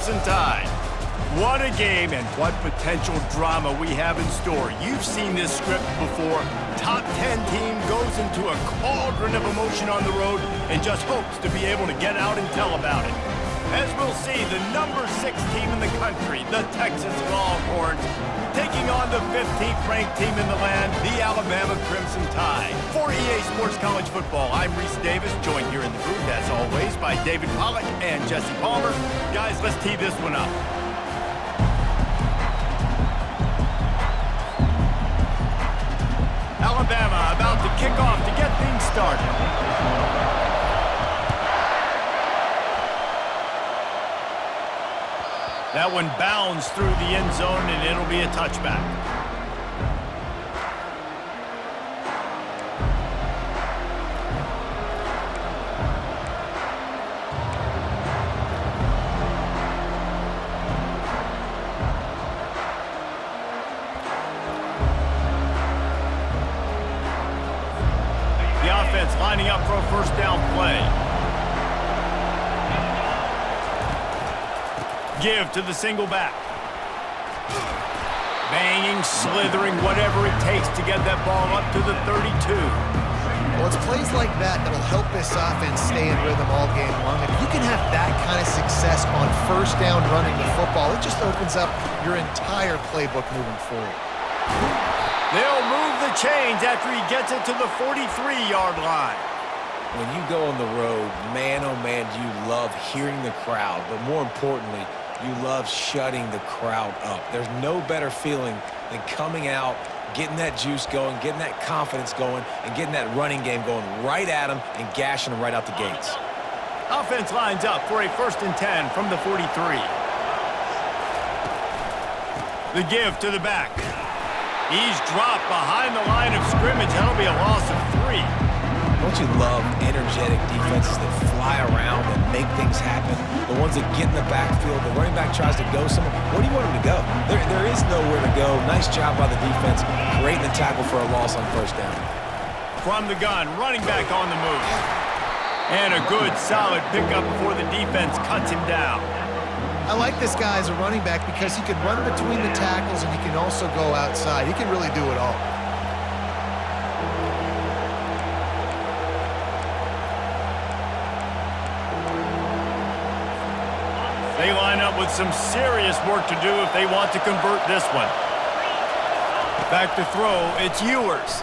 Crimson Tide. What a game and what potential drama we have in store. You've seen this script before. Top 10 team goes into a cauldron of emotion on the road and just hopes to be able to get out and tell about it. As we'll see, the number 6 team in the country, the Texas Longhorns, taking on the 15th ranked team in the land, the Alabama Crimson Tide. For EA Sports College Football, I'm Reese Davis, joined here in the booth, as always, by David Pollack and Jesse Palmer. Guys, let's tee this one up. Alabama about to kick off to get things started. That one bounds through the end zone, and it'll be a touchback. The offense lining up for a first down play. Give to the single back. Banging, slithering, whatever it takes to get that ball up to the 32. Well, it's plays like that that'll help this offense stay in rhythm all game long. If you can have that kind of success on first down running the football, it just opens up your entire playbook moving forward. They'll move the chains after he gets it to the 43-yard line. When you go on the road, man, oh man, you love hearing the crowd, but more importantly, you love shutting the crowd up. There's no better feeling than coming out, getting that juice going, getting that confidence going, and getting that running game going right at them and gashing them right out the gates. Offense lines up for a 1st and 10 from the 43. The give to the back. He's dropped behind the line of scrimmage. That'll be a loss of 3. Don't you love energetic defenses that fly around and make things happen? The ones that get in the backfield, the running back tries to go somewhere. Where do you want him to go? There is nowhere to go. Nice job by the defense, creating the tackle for a loss on first down. From the gun, running back on the move. And a good, solid pickup before the defense cuts him down. I like this guy as a running back because he can run between the tackles and he can also go outside. He can really do it all. They line up with some serious work to do if they want to convert this one. Back to throw, it's Ewers.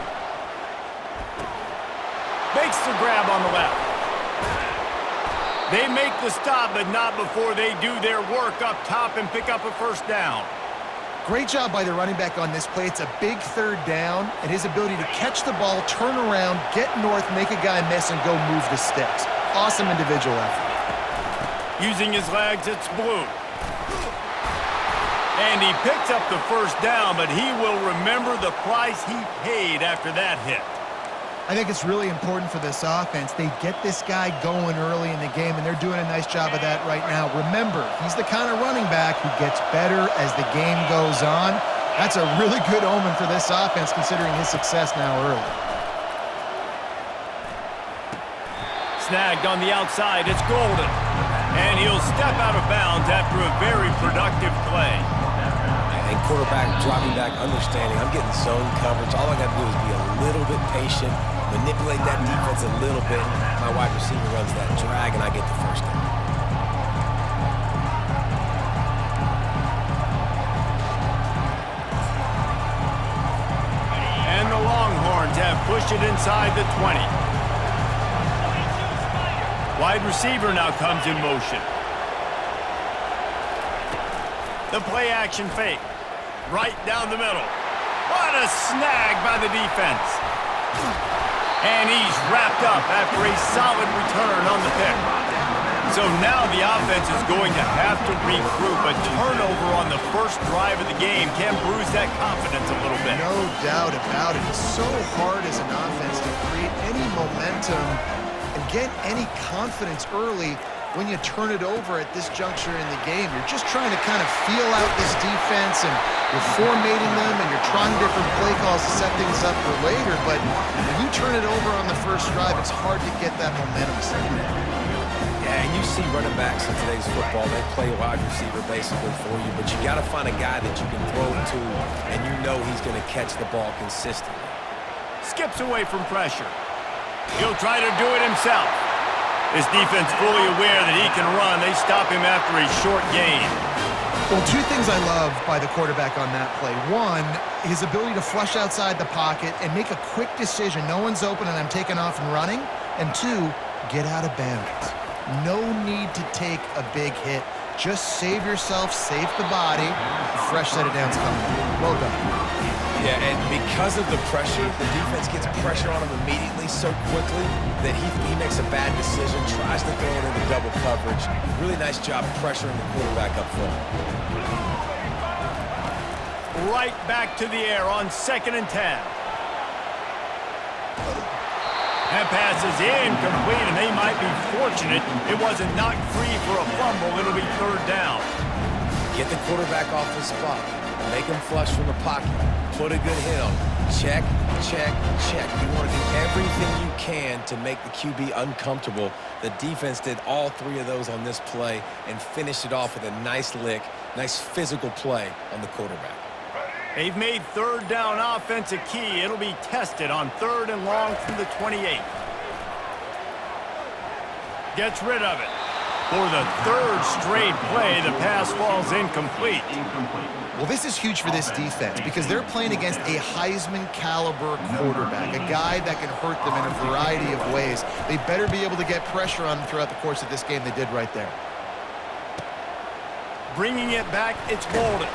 Makes the grab on the left. They make the stop, but not before they do their work up top and pick up a first down. Great job by the running back on this play. It's a big 3rd down, and his ability to catch the ball, turn around, get north, make a guy miss, and go move the sticks. Awesome individual effort. Using his legs, it's Blue. And he picks up the first down, but he will remember the price he paid after that hit. I think it's really important for this offense. They get this guy going early in the game, and they're doing a nice job of that right now. Remember, he's the kind of running back who gets better as the game goes on. That's a really good omen for this offense, considering his success now early. Snagged on the outside, it's Golden. And he'll step out of bounds after a very productive play. And quarterback dropping back, understanding, I'm getting zone coverage. All I got to do is be a little bit patient, manipulate that defense a little bit. My wide receiver runs that drag, and I get the first down. And the Longhorns have pushed it inside the 20. Wide receiver now comes in motion. The play action fake. Right down the middle. What a snag by the defense. And he's wrapped up after a solid return on the pick. So now the offense is going to have to regroup. A turnover on the first drive of the game can bruise that confidence a little bit. No doubt about it. It's so hard as an offense to create any momentum and get any confidence early when you turn it over at this juncture in the game. You're just trying to kind of feel out this defense, and you're formatting them, and you're trying different play calls to set things up for later. But when you turn it over on the first drive, it's hard to get that momentum set. And you see running backs in today's football, they play wide receiver basically for you, but you got to find a guy that you can throw it to, and you know he's going to catch the ball consistently. Skips away from pressure. He'll try to do it himself. His defense fully aware that he can run. They stop him after a short gain. Well, two things I love by the quarterback on that play. One, his ability to flush outside the pocket and make a quick decision. No one's open and I'm taking off and running. And two, get out of bounds. No need to take a big hit. Just save yourself, save the body. A fresh set of downs coming. Well done. Yeah, and because of the pressure, the defense gets pressure on him immediately so quickly that he makes a bad decision, tries to throw it into double coverage. Really nice job pressuring the quarterback up front. Right back to the air on 2nd and 10. That pass is incomplete, and they might be fortunate it wasn't knocked free for a fumble. It'll be 3rd down. Get the quarterback off the spot. Make him flush from the pocket. Put a good hit on him. Check, check, check. You want to do everything you can to make the QB uncomfortable. The defense did all 3 of those on this play and finished it off with a nice lick, nice physical play on the quarterback. They've made 3rd down offense a key. It'll be tested on 3rd and long from the 28. Gets rid of it. For the 3rd straight play, the pass falls incomplete. Well, this is huge for this defense because they're playing against a Heisman-caliber quarterback, a guy that can hurt them in a variety of ways. They better be able to get pressure on them throughout the course of this game. They did right there. Bringing it back, it's Bolden.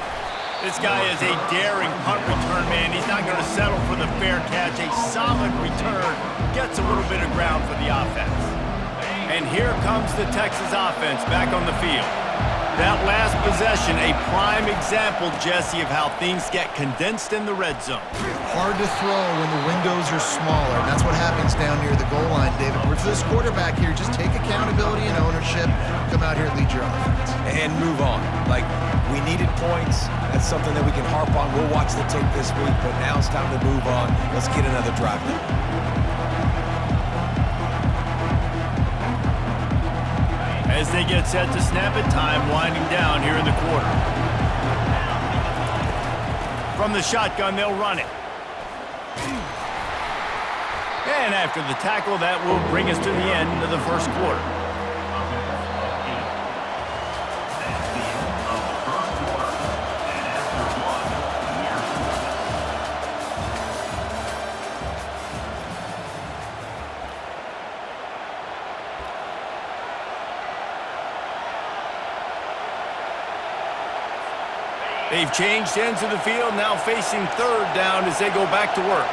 This guy is a daring punt return man. He's not going to settle for the fair catch. A solid return. Gets a little bit of ground for the offense. And here comes the Texas offense back on the field. That last possession, a prime example, Jesse, of how things get condensed in the red zone. Hard to throw when the windows are smaller, and that's what happens down near the goal line, David. For this quarterback here, just take accountability and ownership, come out here and lead your offense. And move on. Like, we needed points. That's something that we can harp on. We'll watch the tape this week, but now it's time to move on. Let's get another drive done. As they get set to snap it, time winding down here in the quarter. From the shotgun, they'll run it. And after the tackle, that will bring us to the end of the 1st quarter. They've changed ends of the field, now facing 3rd down as they go back to work.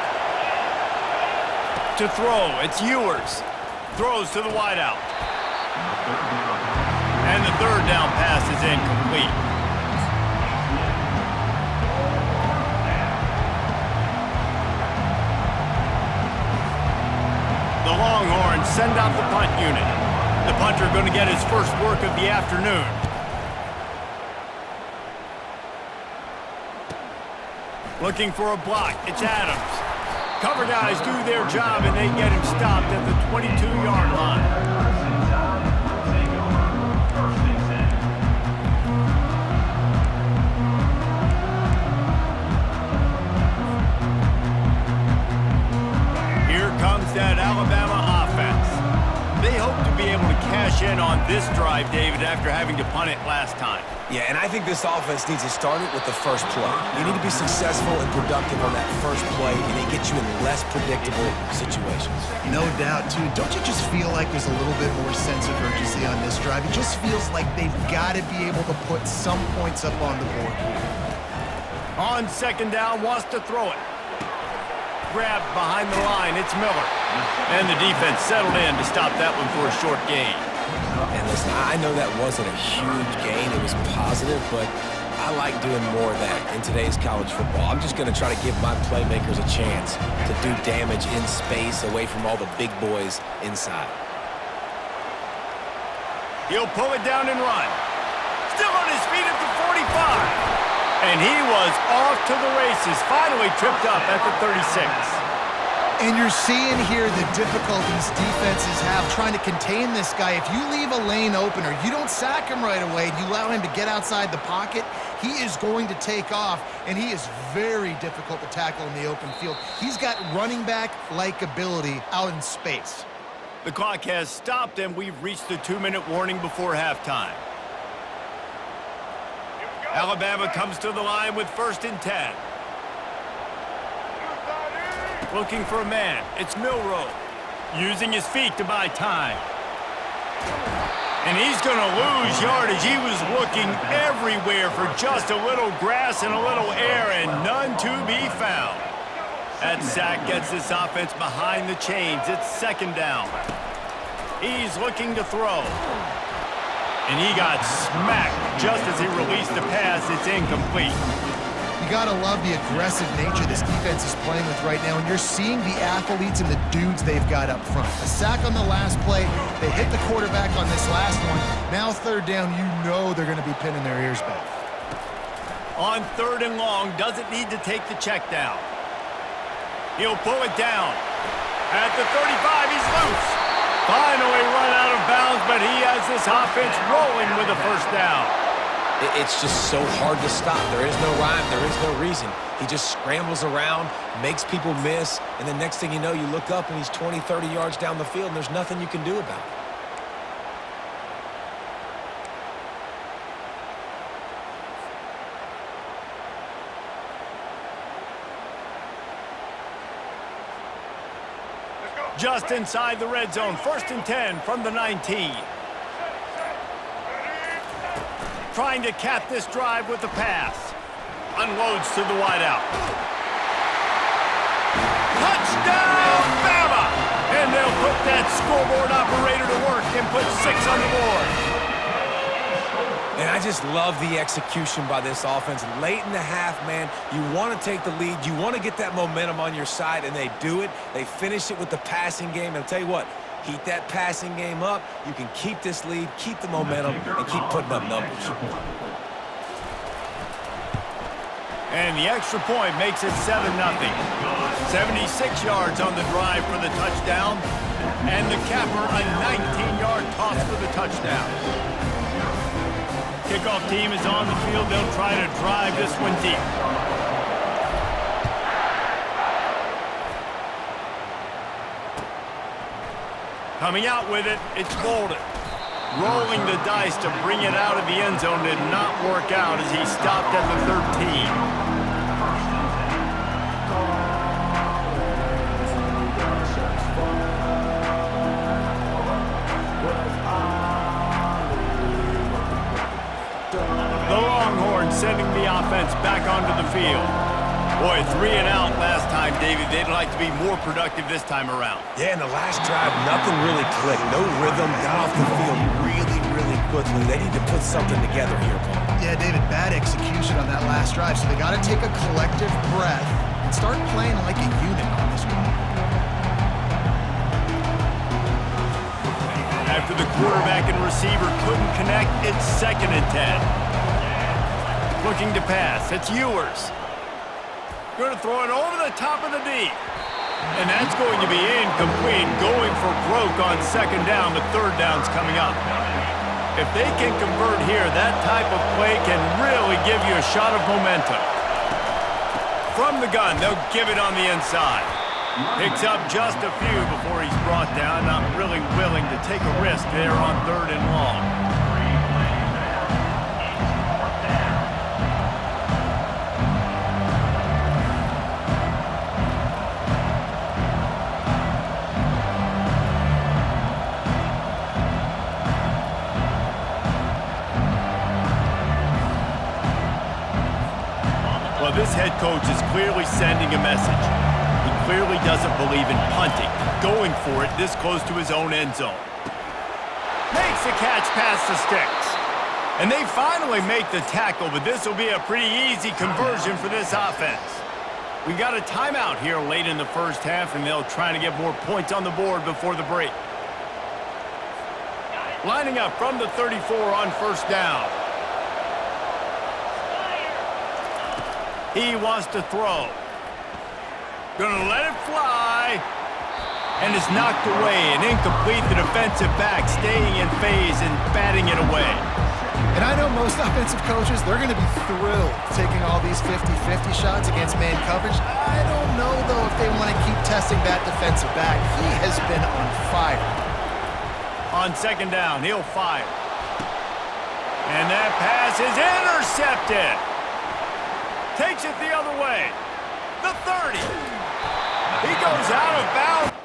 To throw, it's Ewers. Throws to the wideout. And the 3rd down pass is incomplete. The Longhorns send out the punt unit. The punter going to get his first work of the afternoon. Looking for a block. It's Adams. Cover guys do their job, and they get him stopped at the 22-yard line. Here comes that Alabama offense. They hope to be able to cash in on this drive, David, after having to punt it last time. Yeah, and I think this offense needs to start it with the first play. You need to be successful and productive on that first play, and it gets you in less predictable situations. No doubt, too. Don't you just feel like there's a little bit more sense of urgency on this drive? It just feels like they've got to be able to put some points up on the board here. On 2nd down, wants to throw it. Grabbed behind the line, it's Miller. And the defense settled in to stop that one for a short gain. And listen, I know that wasn't a huge gain. It was positive, but I like doing more of that in today's college football. I'm just going to try to give my playmakers a chance to do damage in space away from all the big boys inside. He'll pull it down and run. Still on his feet at the 45. And he was off to the races, finally tripped up at the 36. And you're seeing here the difficulties defenses have trying to contain this guy. If you leave a lane open or you don't sack him right away and you allow him to get outside the pocket, he is going to take off, and he is very difficult to tackle in the open field. He's got running back-like ability out in space. The clock has stopped, and we've reached the 2-minute warning before halftime. Alabama comes to the line with 1st and 10. Looking for a man. It's Milroe. Using his feet to buy time. And he's going to lose yardage. He was looking everywhere for just a little grass and a little air, and none to be found. That sack gets this offense behind the chains. It's 2nd down. He's looking to throw. And he got smacked just as he released the pass. It's incomplete. You got to love the aggressive nature this defense is playing with right now, and you're seeing the athletes and the dudes they've got up front. A sack on the last play. They hit the quarterback on this last one. Now 3rd down, you know they're going to be pinning their ears back. On 3rd and long, doesn't need to take the check down. He'll pull it down. At the 35, he's loose. Finally run out of bounds, but he has this offense rolling with a 1st down. It's just so hard to stop. There is no rhyme. There is no reason. He just scrambles around, makes people miss, and the next thing you know, you look up and he's 20, 30 yards down the field, and there's nothing you can do about it. Just inside the red zone, 1st and 10 from the 19. Trying to cap this drive with the pass. Unloads to the wideout. Touchdown, Bama! And they'll put that scoreboard operator to work and put 6 on the board. And I just love the execution by this offense. Late in the half, man, you want to take the lead. You want to get that momentum on your side, and they do it. They finish it with the passing game. And I'll tell you what, heat that passing game up. You can keep this lead, keep the momentum, and keep putting up numbers. And the extra point makes it 7-0. 76 yards on the drive for the touchdown. And the capper, a 19-yard toss for the touchdown. Kickoff team is on the field. They'll try to drive this one deep. Coming out with it, it's Bolden. Rolling the dice to bring it out of the end zone did not work out as he stopped at the 13. The Longhorns sending the offense back onto the field. Boy, 3 and out last time, David. They'd like to be more productive this time around. Yeah, in the last drive, nothing really clicked. No rhythm, got off the field really quickly. They need to put something together here, Paul. Yeah, David, bad execution on that last drive, so they got to take a collective breath and start playing like a unit on this one. After the quarterback and receiver couldn't connect, it's 2nd and 10. Looking to pass. It's Ewers. Going to throw it over the top of the D. And that's going to be incomplete. Going for broke on 2nd down. The 3rd down's coming up. If they can convert here, that type of play can really give you a shot of momentum. From the gun, they'll give it on the inside. Picks up just a few before he's brought down. Not really willing to take a risk there on 3rd and long. Well, this head coach is clearly sending a message. He clearly doesn't believe in punting, going for it this close to his own end zone. Makes the catch past the sticks. And they finally make the tackle, but this will be a pretty easy conversion for this offense. We got a timeout here late in the first half, and they'll try to get more points on the board before the break. Lining up from the 34 on 1st down. He wants to throw. Gonna let it fly. And it's knocked away and incomplete. The defensive back staying in phase and batting it away. And I know most offensive coaches, they're going to be thrilled taking all these 50-50 shots against man coverage. I don't know, though, if they want to keep testing that defensive back. He has been on fire. On second down, he'll fire. And that pass is intercepted. Takes it the other way. The 30. He goes out of bounds.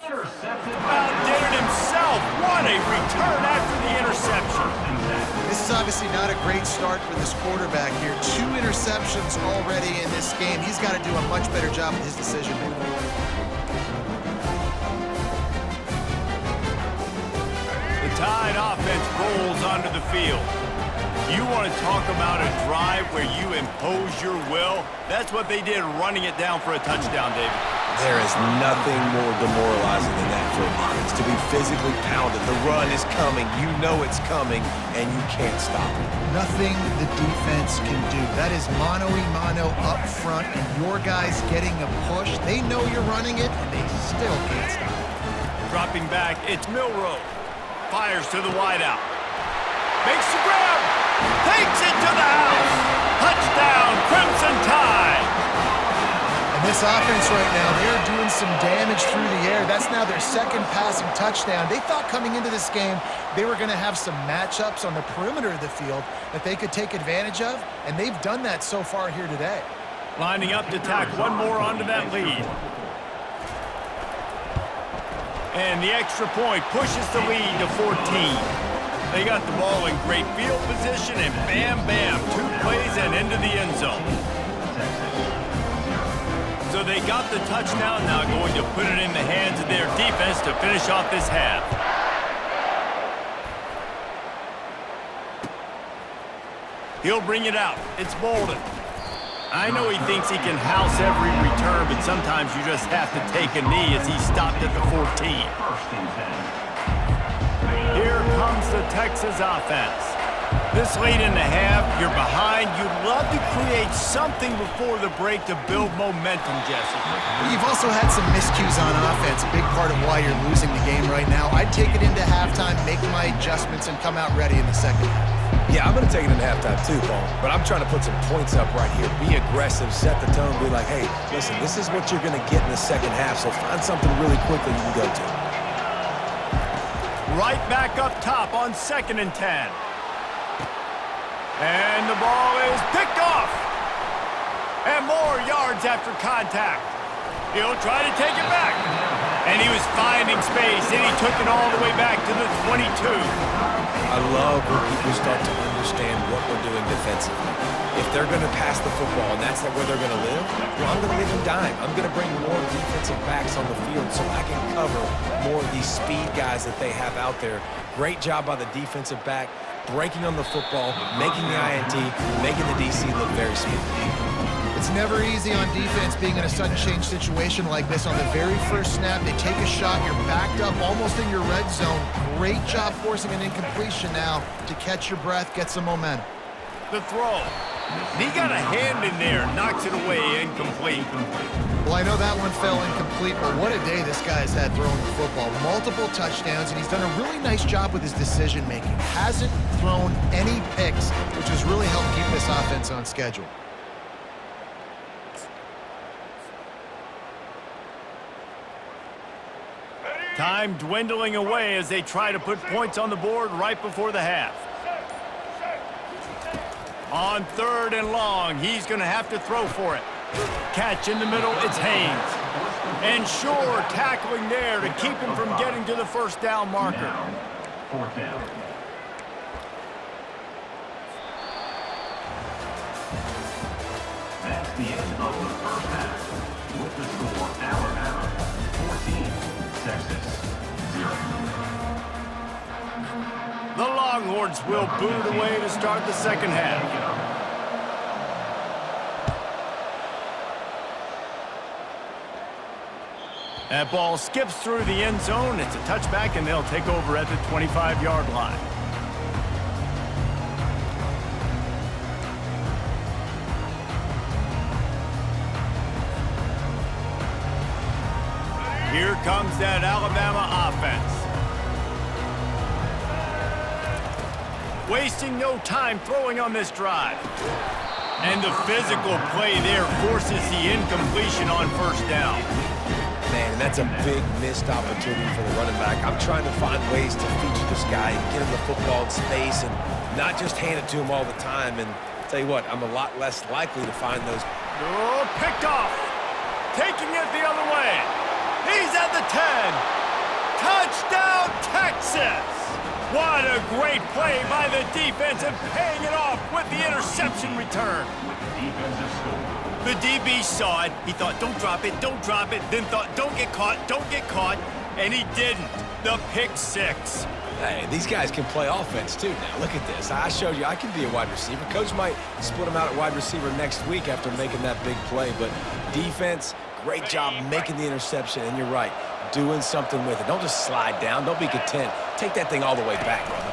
Outdid it himself. What a return after the interception. This is obviously not a great start for this quarterback here. 2 interceptions already in this game. He's got to do a much better job with his decision making. The Tide offense rolls onto the field. You want to talk about a drive where you impose your will? That's what they did, running it down for a touchdown, David. There is nothing more demoralizing than that for a defense. To be physically pounded. The run is coming. You know it's coming, and you can't stop it. Nothing the defense can do. That is mano-a-mano up front, and your guys getting a push. They know you're running it, and they still can't stop it. Dropping back, it's Milroe. Fires to the wideout. Makes the grab. Takes it to the house. Touchdown, Crimson Tide. And this offense right now, they're doing some damage through the air. That's now their second passing touchdown. They thought coming into this game they were going to have some matchups on the perimeter of the field that they could take advantage of, and they've done that so far here today. Lining up to tack one more onto that lead. And the extra point pushes the lead to 14. They got the ball in great field position, and bam, bam, 2 plays and into the end zone. So they got the touchdown, now going to put it in the hands of their defense to finish off this half. He'll bring it out. It's Bolden. I know he thinks he can house every return, but sometimes you just have to take a knee as he stopped at the 14. Here comes the Texas offense. This late in the half, you're behind. You'd love to create something before the break to build momentum, Jesse. You've also had some miscues on offense, a big part of why you're losing the game right now. I'd take it into halftime, make my adjustments, and come out ready in the second half. Yeah, I'm going to take it into halftime too, Paul. But I'm trying to put some points up right here. Be aggressive, set the tone, be like, hey, listen, this is what you're going to get in the second half, so find something really quickly you can go to. Right back up top on 2nd and 10. And the ball is picked off. And more yards after contact. He'll try to take it back. And he was finding space, and he took it all the way back to the 22. I love when people start to understand what we're doing defensively. If they're going to pass the football and that's where they're going to live, well, I'm going to leave them dime. I'm going to bring more defensive backs on the field so I can cover more of these speed guys that they have out there. Great job by the defensive back, breaking on the football, making the INT, making the DC look very smooth. It's never easy on defense being in a sudden change situation like this. On the very first snap, they take a shot, you're backed up almost in your red zone. Great job forcing an incompletion now to catch your breath, get some momentum. The throw. He got a hand in there, knocks it away, incomplete. Well, I know that one fell incomplete, but what a day this guy has had throwing the football. Multiple touchdowns, and he's done a really nice job with his decision-making. Hasn't thrown any picks, which has really helped keep this offense on schedule. Time dwindling away as they try to put points on the board right before the half. On 3rd and long, he's going to have to throw for it. Catch in the middle, it's Haynes. And Shore tackling there to keep him from getting to the first down marker. 4th down. That's the end of the first half. With the score, Alabama 14, Texas 0. The Longhorns will boot away to start the second half. That ball skips through the end zone. It's a touchback, and they'll take over at the 25-yard line. Here comes that Alabama offense. Wasting no time throwing on this drive. And the physical play there forces the incompletion on first down. Man, and that's a big missed opportunity for the running back. I'm trying to find ways to feature this guy and get him the football in space and not just hand it to him all the time. And tell you what, I'm a lot less likely to find those. Oh, picked off. Taking it the other way. He's at the 10. Touchdown, Texas. What a great play by the defense and paying it off with the interception return. With the defensive score. The DB saw it. He thought, don't drop it, then thought, don't get caught, and he didn't. The pick six. Hey, these guys can play offense too now. Look at this. I showed you I can be a wide receiver. Coach might split him out at wide receiver next week after making that big play, but defense, great job making the interception, and you're right, doing something with it. Don't just slide down. Don't be content. Take that thing all the way back, brother.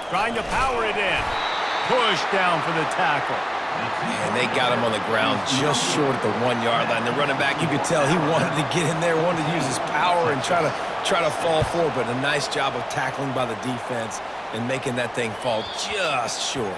Trying to power it in. Push down for the tackle. And they got him on the ground just short at the 1-yard line. The running back, you could tell he wanted to get in there, wanted to use his power and try to fall forward, but a nice job of tackling by the defense and making that thing fall just short.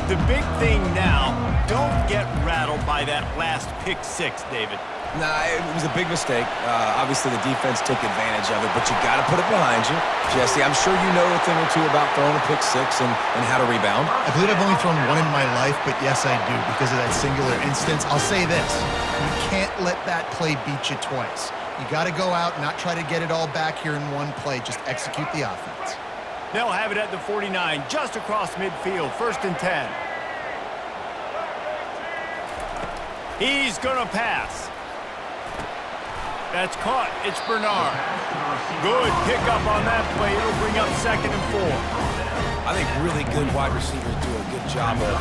The big thing now, don't get rattled by that last pick six, David. Nah, it was a big mistake. Obviously, the defense took advantage of it, but you got to put it behind you. Jesse, I'm sure you know a thing or two about throwing a pick six and how to rebound. I believe I've only thrown one in my life, but yes, I do because of that singular instance. I'll say this. You can't let that play beat you twice. You got to go out and not try to get it all back here in one play. Just execute the offense. They'll have it at the 49, just across midfield, 1st and 10. He's going to pass. That's caught. It's Bernard. Good pickup on that play. It'll bring up 2nd and 4. I think really good wide receivers do a good job of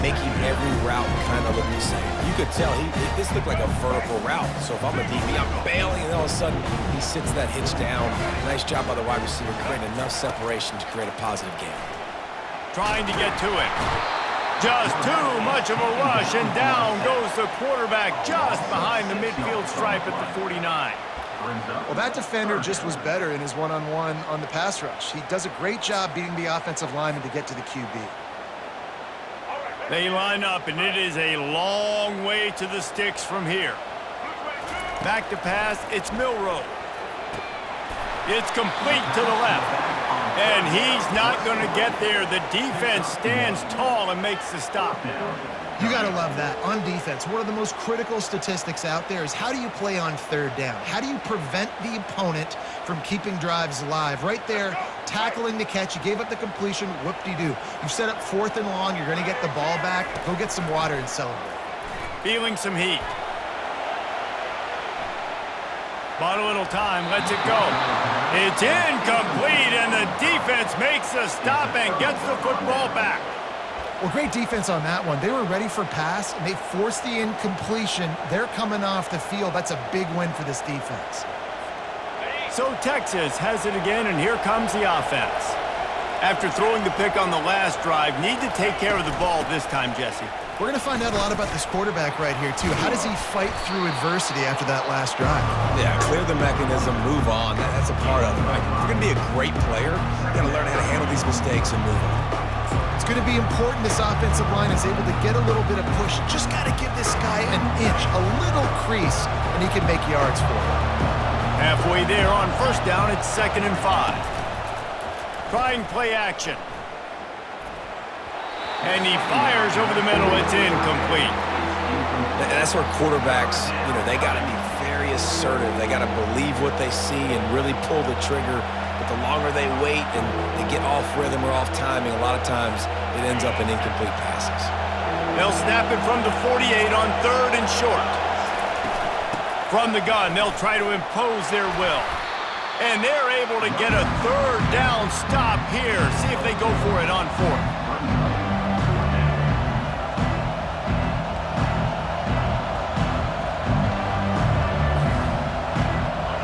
making every route kind of look the same. You could tell this looked like a vertical route. So if I'm a DB, I'm bailing, and all of a sudden he sits that hitch down. Nice job by the wide receiver, creating enough separation to create a positive game. Trying to get to it. Just too much of a rush, and down goes the quarterback just behind the midfield stripe at the 49. Well, that defender just was better in his one-on-one on the pass rush. He does a great job beating the offensive lineman to get to the QB. They line up, and it is a long way to the sticks from here. Back to pass, it's Milroe. It's complete to the left. And he's not going to get there. The defense stands tall and makes the stop. You got to love that. On defense, one of the most critical statistics out there is how do you play on 3rd down? How do you prevent the opponent from keeping drives alive? Right there, tackling the catch. You gave up the completion. Whoop-de-doo. You've set up 4th and long. You're going to get the ball back. Go get some water and celebrate. Feeling some heat. Bought a little time, lets it go. It's incomplete, and the defense makes the stop and gets the football back. Well, great defense on that one. They were ready for pass, and they forced the incompletion. They're coming off the field. That's a big win for this defense. So Texas has it again, and here comes the offense. After throwing the pick on the last drive, need to take care of the ball this time, Jesse. We're going to find out a lot about this quarterback right here, too. How does he fight through adversity after that last drive? Yeah, clear the mechanism, move on. That's a part of it, right? If you're going to be a great player, you got to learn how to handle these mistakes and move on. It's going to be important this offensive line is able to get a little bit of push. Just got to give this guy an inch, a little crease, and he can make yards for it. Halfway there on first down, it's 2nd and 5. Trying play action. And he fires over the middle. It's incomplete. And that's where quarterbacks, they got to be very assertive. They got to believe what they see and really pull the trigger. But the longer they wait and they get off rhythm or off timing, a lot of times it ends up in incomplete passes. They'll snap it from the 48 on 3rd and short. From the gun, they'll try to impose their will. And they're able to get a 3rd down stop here. See if they go for it on 4th.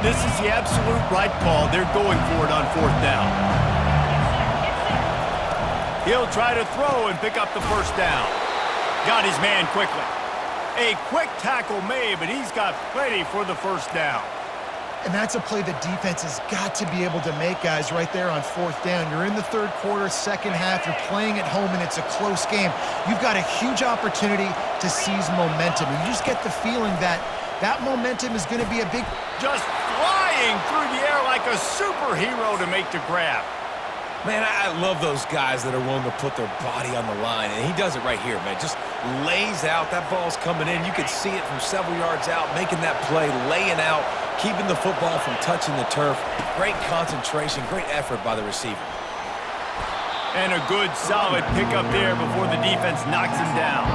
This is the absolute right call. They're going for it on 4th down. He'll try to throw and pick up the 1st down. Got his man quickly. A quick tackle made, but he's got plenty for the 1st down. And that's a play the defense has got to be able to make, guys, right there on 4th down. You're in the 3rd quarter, 2nd half. You're playing at home, and it's a close game. You've got a huge opportunity to seize momentum. And you just get the feeling that that momentum is going to be a big... Just flying through the air like a superhero to make the grab. Man, I love those guys that are willing to put their body on the line, and he does it right here, man. Just lays out. That ball's coming in. You can see it from several yards out, making that play, laying out, keeping the football from touching the turf. Great concentration, great effort by the receiver. And a good, solid pickup there before the defense knocks him down.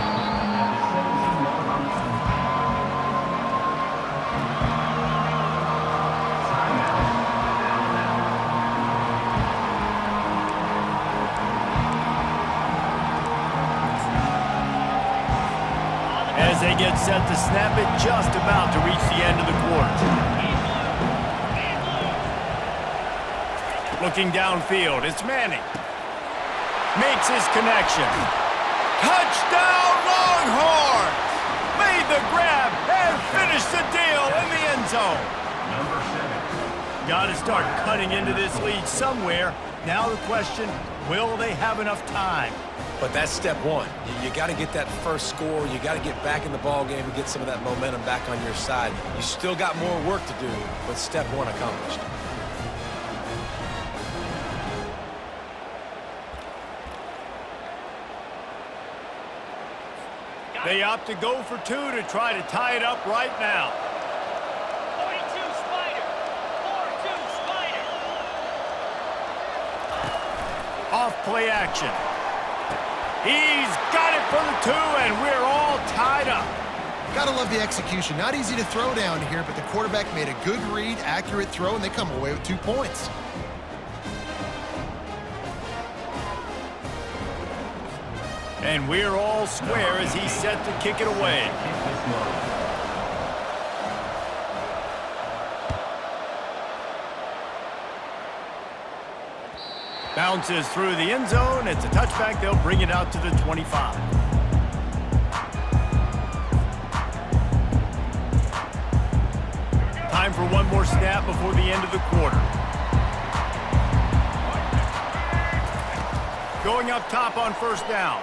As they get set to snap it, just about to reach the end of the quarter. Looking downfield, it's Manning. Makes his connection. Touchdown, Longhorns! Made the grab and finished the deal in the end zone. Number 7. Got to start cutting into this lead somewhere. Now the question, will they have enough time? But that's step one. You got to get that first score. You got to get back in the ball game and get some of that momentum back on your side. You still got more work to do, but step one accomplished. They opt to go for 2 to try to tie it up right now. 42 Spider. 4-2 Spider. Off play action. He's got it for the 2, and we're all tied up. Gotta love the execution. Not easy to throw down here, but the quarterback made a good read, accurate throw, and they come away with 2 points. And we're all square as he's set to kick it away. Bounces through the end zone. It's a touchback. They'll bring it out to the 25. Time for one more snap before the end of the quarter. Going up top on 1st down.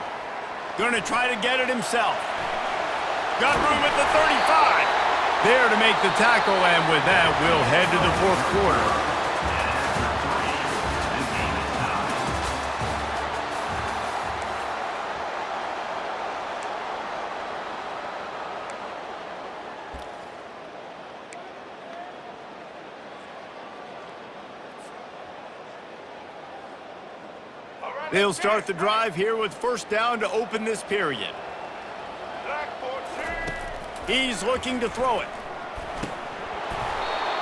Going to try to get it himself. Got room at the 35. There to make the tackle, and with that, we'll head to the 4th quarter. They'll start the drive here with 1st down to open this period. He's looking to throw it.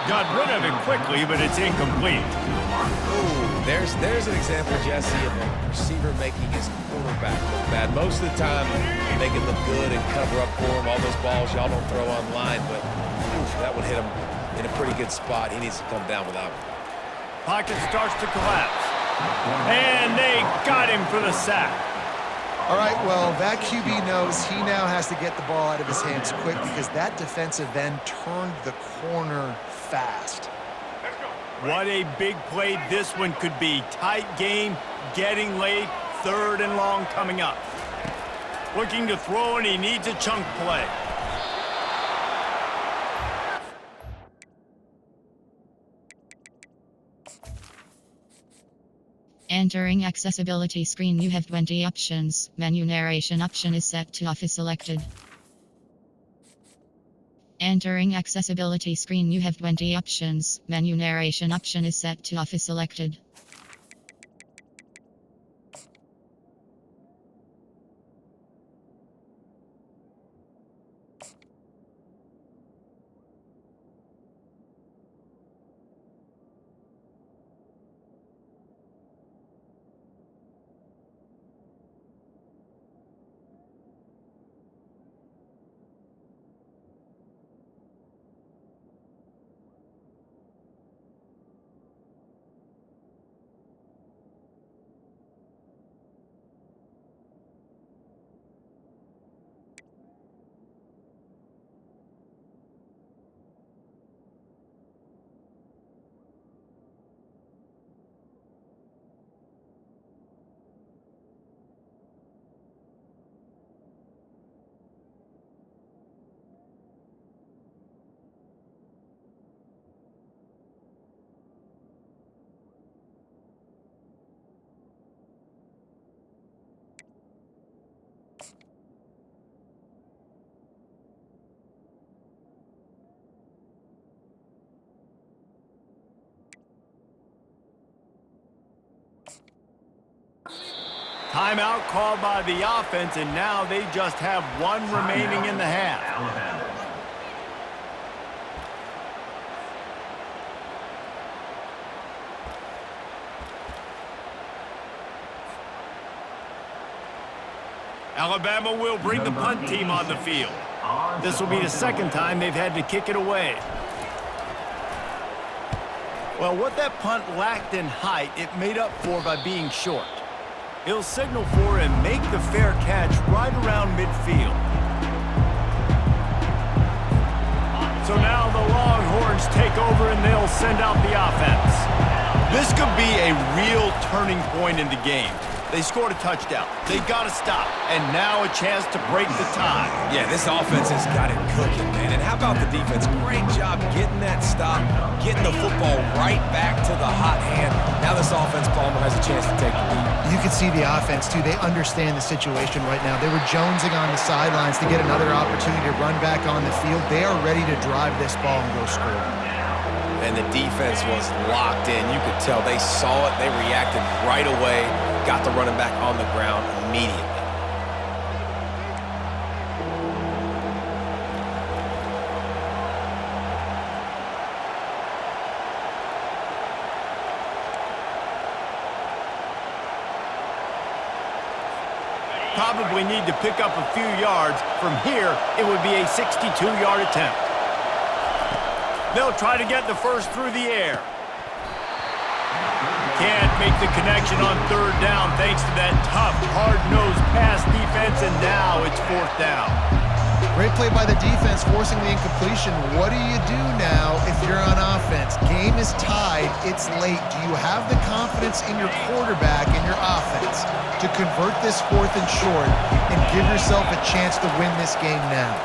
Got rid of it quickly, but it's incomplete. Ooh, there's an example, Jesse, of a receiver making his quarterback look bad. Most of the time, you make it look good and cover up for him. All those balls y'all don't throw online, but oof, that would hit him in a pretty good spot. He needs to come down with that one. Pocket starts to collapse. And they got him for the sack. All right, well, that QB knows he now has to get the ball out of his hands quick because that defensive end turned the corner fast. What a big play this one could be. Tight game, getting late, 3rd and long coming up. Looking to throw, and he needs a chunk play. Entering accessibility screen, you have 20 options. Menu narration option is set to off is selected. Entering accessibility screen, you have 20 options. Menu narration option is set to off is selected. Timeout called by the offense, and now they just have one remaining in the half. Alabama. Alabama will bring the punt team on the field. This will be the second time they've had to kick it away. Well, what that punt lacked in height, it made up for by being short. He'll signal for and make the fair catch right around midfield. So now the Longhorns take over and they'll send out the offense. This could be a real turning point in the game. They scored a touchdown. They got to stop. And now a chance to break the tie. Yeah, this offense has got it cooking, man. And how about the defense? Great job getting that stop, getting the football right back to the hot hand. Now this offense, Palmer, has a chance to take the lead. You can see the offense, too. They understand the situation right now. They were jonesing on the sidelines to get another opportunity to run back on the field. They are ready to drive this ball and go score. And the defense was locked in. You could tell they saw it. They reacted right away. Got the running back on the ground immediately. Probably need to pick up a few yards. From here, it would be a 62-yard attempt. They'll try to get the first through the air. Can't make the connection on 3rd down thanks to that tough, hard-nosed pass defense, and now it's 4th down. Great play by the defense, forcing the incompletion. What do you do now if you're on offense? Game is tied. It's late. Do you have the confidence in your quarterback and your offense to convert this 4th and short and give yourself a chance to win this game now?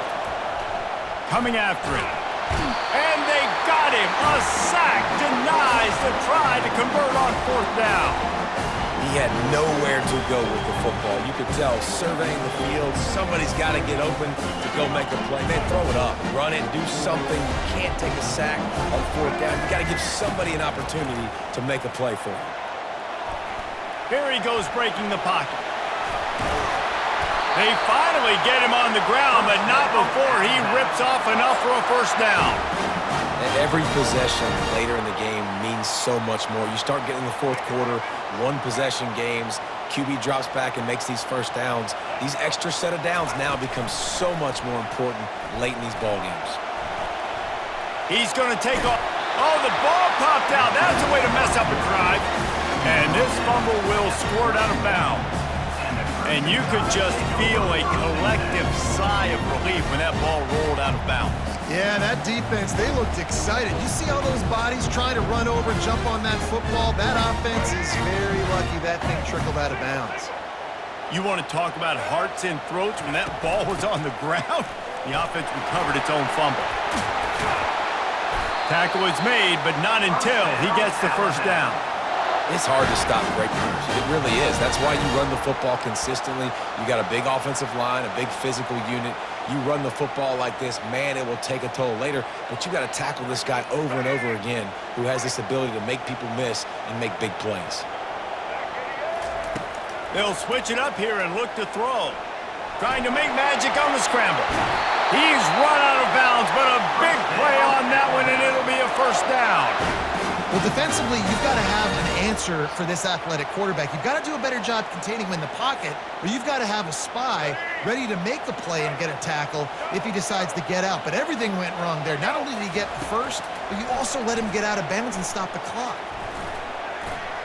Coming after it. And they got him. A sack denies the try to convert on 4th down. He had nowhere to go with the football. You could tell, surveying the field, somebody's got to get open to go make a play. Man, throw it up, run it, do something. You can't take a sack on 4th down. You got to give somebody an opportunity to make a play for him. Here he goes breaking the pocket. They finally get him on the ground, but not before he rips off enough for a 1st down. And every possession later in the game means so much more. You start getting the 4th quarter, one-possession games, QB drops back and makes these 1st downs. These extra set of downs now become so much more important late in these ball games. He's going to take off. Oh, the ball popped out. That's a way to mess up a drive. And this fumble will squirt out of bounds. And you could just feel a collective sigh of relief when that ball rolled out of bounds. Yeah, that defense, they looked excited. You see all those bodies trying to run over and jump on that football? That offense is very lucky that thing trickled out of bounds. You want to talk about hearts and throats when that ball was on the ground? The offense recovered its own fumble. Tackle is made, but not until he gets the first down. It's hard to stop great runners. It really is. That's why you run the football consistently. You got a big offensive line, a big physical unit. You run the football like this, man, it will take a toll later. But you got to tackle this guy over and over again who has this ability to make people miss and make big plays. They'll switch it up here and look to throw. Trying to make magic on the scramble. He's run out of bounds, but a big play on that one, and it'll be a first down. Well, defensively, you've got to have an answer for this athletic quarterback. You've got to do a better job containing him in the pocket, or you've got to have a spy ready to make the play and get a tackle if he decides to get out. But everything went wrong there. Not only did he get the first, but you also let him get out of bounds and stop the clock.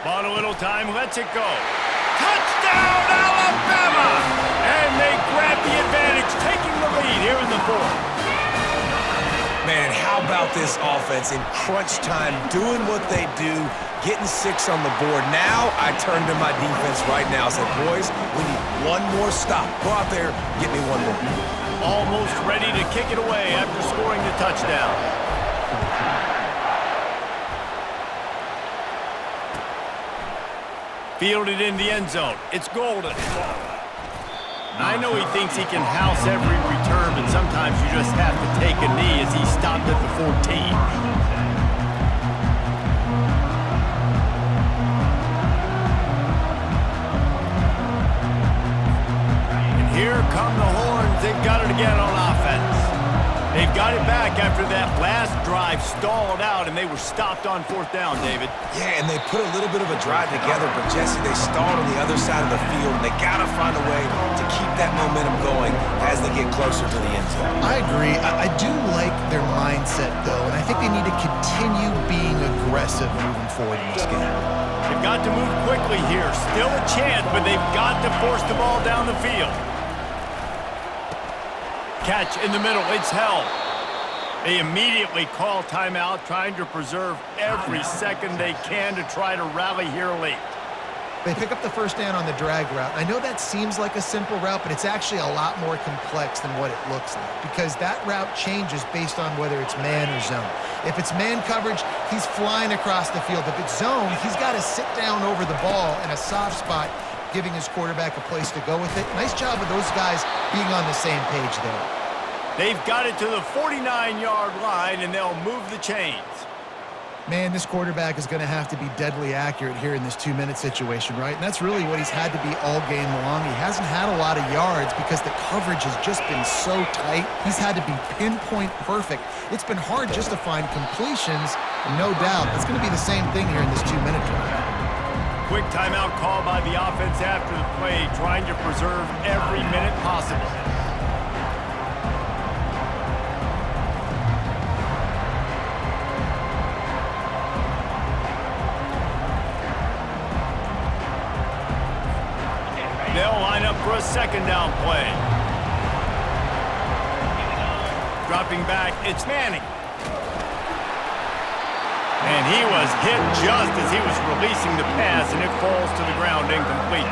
Bought a little time, lets it go. Touchdown, Alabama! And they grab the advantage, taking the lead here in the fourth. Man, how about this offense in crunch time, doing what they do, getting 6 on the board. Now I turn to my defense right now and say, boys, we need one more stop. Go out there, get me one more. Almost ready to kick it away after scoring the touchdown. Fielded in the end zone. It's Golden. I know he thinks he can house every return, but sometimes you just have to take a knee as he stopped at the 14. And here come the horns. They've got it again on offense. They've got it back after that last drive stalled out, and they were stopped on 4th down, David. Yeah, and they put a little bit of a drive together, but Jesse, they stalled on the other side of the field, and they got to find a way to keep that momentum going as they get closer to the end zone. I agree. I do like their mindset, though, and I think they need to continue being aggressive moving forward in this game. They've got to move quickly here. Still a chance, but they've got to force the ball down the field. Catch in the middle. It's held. They immediately call timeout, trying to preserve every second they can to try to rally here late. They pick up the first down on the drag route. I know that seems like a simple route, but it's actually a lot more complex than what it looks like because that route changes based on whether it's man or zone. If it's man coverage, he's flying across the field. If it's zone, he's got to sit down over the ball in a soft spot, giving his quarterback a place to go with it. Nice job of those guys being on the same page there. They've got it to the 49-yard line, and they'll move the chains. Man, this quarterback is going to have to be deadly accurate here in this 2-minute situation, right? And that's really what he's had to be all game long. He hasn't had a lot of yards because the coverage has just been so tight. He's had to be pinpoint perfect. It's been hard just to find completions, and no doubt that's going to be the same thing here in this 2-minute drive. Quick timeout call by the offense after the play, trying to preserve every minute possible. They'll line up for a second down play. Dropping back, it's Manning. And he was hit just as he was releasing the pass, and it falls to the ground incomplete.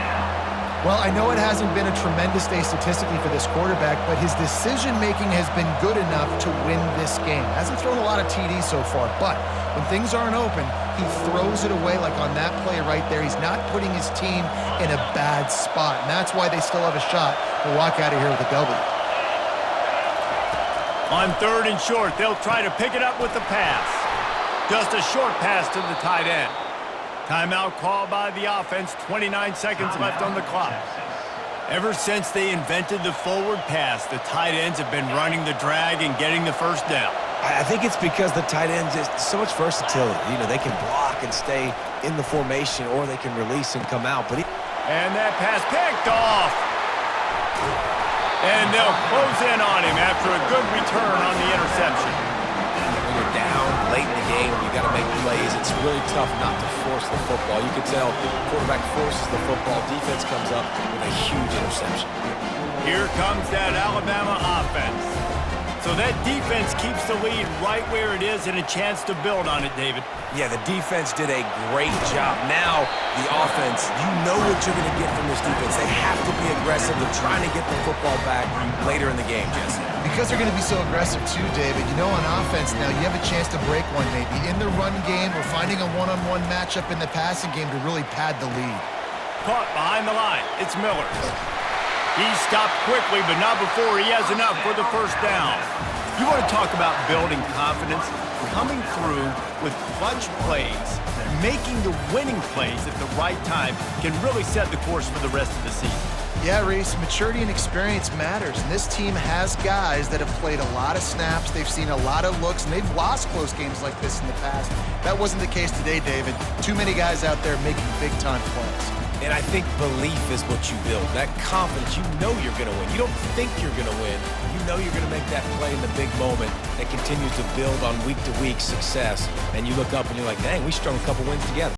Well, I know it hasn't been a tremendous day statistically for this quarterback, but his decision-making has been good enough to win this game. Hasn't thrown a lot of TDs so far, but when things aren't open, he throws it away like on that play right there. He's not putting his team in a bad spot, and that's why they still have a shot to walk out of here with a W. On 3rd and short, they'll try to pick it up with the pass. Just a short pass to the tight end. Timeout called by the offense, 29 seconds left on the clock. Ever since they invented the forward pass, the tight ends have been running the drag and getting the first down. I think it's because the tight ends is so much versatility. You know, they can block and stay in the formation, or they can release and come out. And that pass picked off. And they'll close in on him after a good return on the interception. When you're down late in the game when you got to make plays, it's really tough not to force the football. You can tell quarterback forces the football, defense comes up with a huge interception. Here comes that Alabama offense. So that defense keeps the lead right where it is and a chance to build on it, David. Yeah, the defense did a great job. Now, the offense, you know what you're going to get from this defense. They have to be aggressive. They're trying to get the football back later in the game, Jesse. Because they're going to be so aggressive too, David. You know, on offense now, you have a chance to break one maybe in the run game or finding a one-on-one matchup in the passing game to really pad the lead. Caught behind the line. It's Miller. He stopped quickly, but not before he has enough for the first down. You want to talk about building confidence? Coming through with clutch plays, making the winning plays at the right time can really set the course for the rest of the season. Yeah, Reese, maturity and experience matters, and this team has guys that have played a lot of snaps, they've seen a lot of looks, and they've lost close games like this in the past. That wasn't the case today, David. Too many guys out there making big-time plays. And I think belief is what you build. That confidence, you know you're going to win. You don't think you're going to win. You know you're going to make that play in the big moment that continues to build on week-to-week success. And you look up and you're like, dang, we strung a couple wins together.